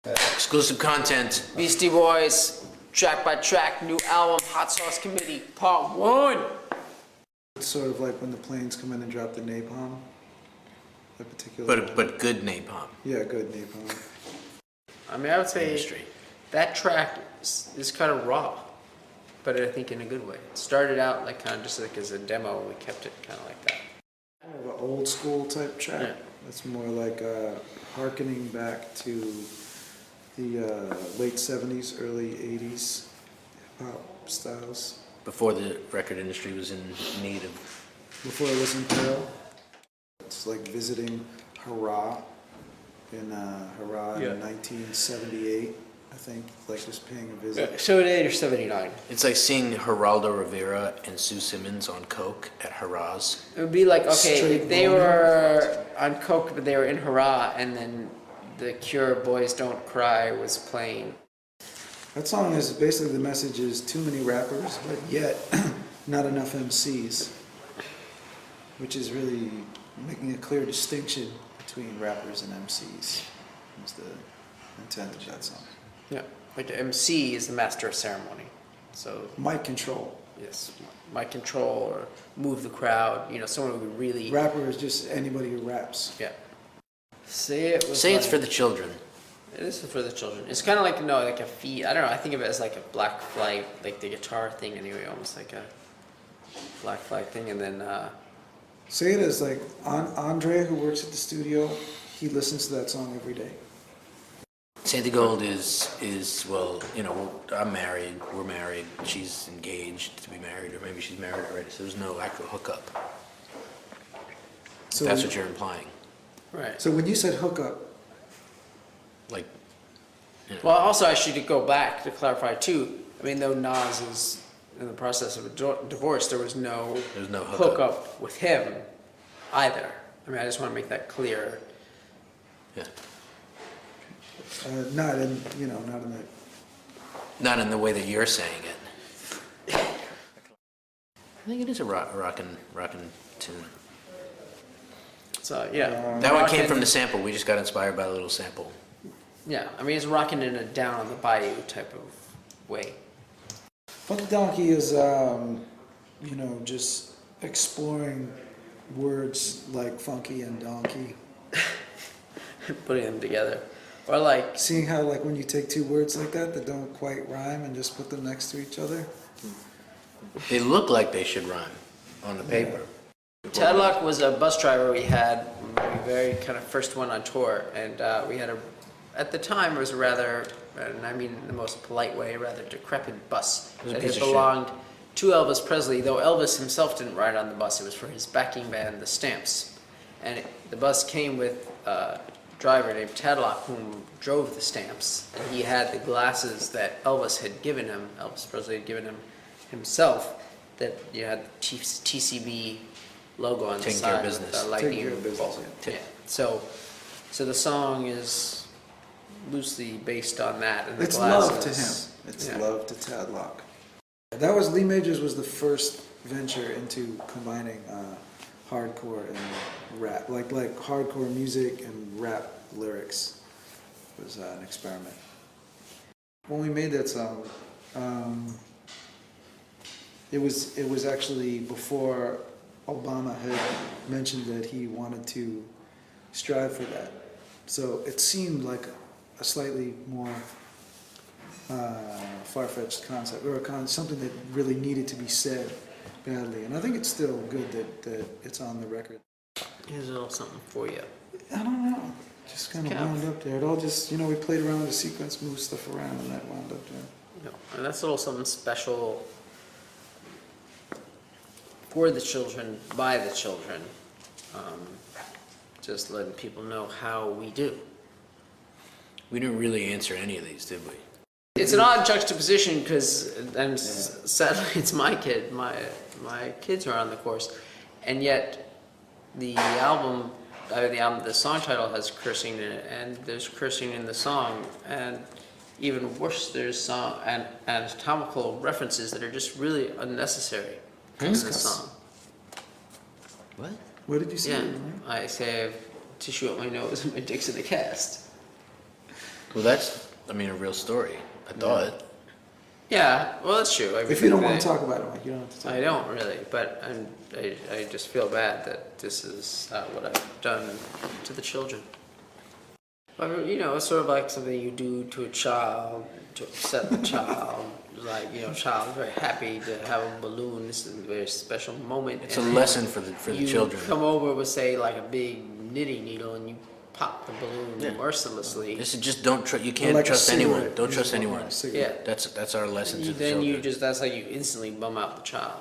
Exclusive content. Beastie Boys, track by track, new album, Hot Sauce Committee, Part 1. It's sort of like when the planes come in and drop the napalm. That particular. But good napalm. Yeah, good napalm. I mean, I would say Industry. that track is kind of raw, but I think in a good way. It started out like kind of just like as a demo, and we kept it kind of like that. Kind of an old school type track. Yeah. It's more like harkening back to the late 70s, early 80s hip-hop styles. Before the record industry was in need of... Before it was in peril. It's like visiting Hurrah in 1978, I think, like just paying a visit. 78 or 79. It's like seeing Geraldo Rivera and Sue Simmons on coke at Hurrah's. It would be like, okay, Straight if they boner. were on coke, but they were in Hurrah, and then the Cure Boys Don't Cry was playing. That song is basically, the message is too many rappers, but yet not enough MCs, which is really making a clear distinction between rappers and MCs. Was the intent of that song. Yeah, like the MC is the master of ceremony. So Mic control. yes, mic control or move the crowd. You know, someone who really Rapper is just anybody who raps. yeah. Say it. Was Say it's like- for the children. It is for the children. It's kind of like like a feat. I don't know. I think of it as like a Black Flag, like the guitar thing anyway, almost like a Black Flag thing. And then Say it as like Andre, who works at the studio, he listens to that song every day. Say the Gold is well, you know, I'm married, we're married, she's engaged to be married, or maybe she's married already, so there's no actual hookup. So That's what you're implying. right. So when you said hookup, Like, you know, Well, also I should go back to clarify too. I mean, though Nas is in the process of a divorce, there was no hookup with him either. I mean, I just want to make that clear. Yeah. not in not in the. Not in the way that you're saying it. I think it is a rockin' tune. So yeah, That one came rockin'- from the sample. We just got inspired by a little sample. Yeah, I mean, it's rocking in a down on the bayou type of way. Funky Donkey is just exploring words like funky and donkey. Putting them together, or like Seeing how, like, when you take two words like that don't quite rhyme and just put them next to each other. They look like they should rhyme on the paper. Tadlock was a bus driver we had, the very kind of first one on tour, and we had at the time it was a rather, and I mean in the most polite way, a rather decrepit bus It was a that piece had of shit. belonged to Elvis Presley, though Elvis himself didn't ride on the bus. It was for his backing band, the Stamps, and the bus came with a driver named Tadlock, whom drove the Stamps, and he had the glasses that Elvis Presley had given him himself, that you had the TCB logo on the Taking care of side with business. the lightning Taking care of business, bolt. yeah. Yeah. So the song is loosely based on that, and the It's glasses. love to him. It's yeah. love to Tadlock. That was Lee Majors was the first venture into combining hardcore and rap, like hardcore music and rap lyrics. It was an experiment. When we made that song, it was actually before Obama had mentioned that he wanted to strive for that. So it seemed like a slightly more far-fetched concept, or something that really needed to be said badly. And I think it's still good that it's on the record. Here's a little something for you. I don't know, just kind of wound up there. It all just, we played around with the sequence, moved stuff around, and that wound up there. No, and that's a little something special for the children, by the children. Just letting people know how we do. We didn't really answer any of these, did we? It's an odd juxtaposition because, and sadly, it's my kid. My kids are on the course, and yet the song title has cursing in it, and there's cursing in the song, and even worse, there's anatomical references that are just really unnecessary in the song. What? What did you say? Yeah, I say I have tissue up my nose and my dick's in a cast. Well, that's, I mean, a real story. I thought. Yeah, well, that's true. If you don't want to talk about it, Mike, you don't have to talk. I don't really, but I just feel bad that this is what I've done to the children. But, you know, it's sort of like something you do to a child to upset the child. Like, you know, child is very happy to have a balloon. This is a very special moment. It's a lesson for the children. You come over with, say, like a big knitting needle and you pop the balloon mercilessly. This is just you can't Like a trust anyone. cigarette. Don't You trust just anyone. want a cigarette. That's our lesson to the Then children. that's how you instantly bum out the child.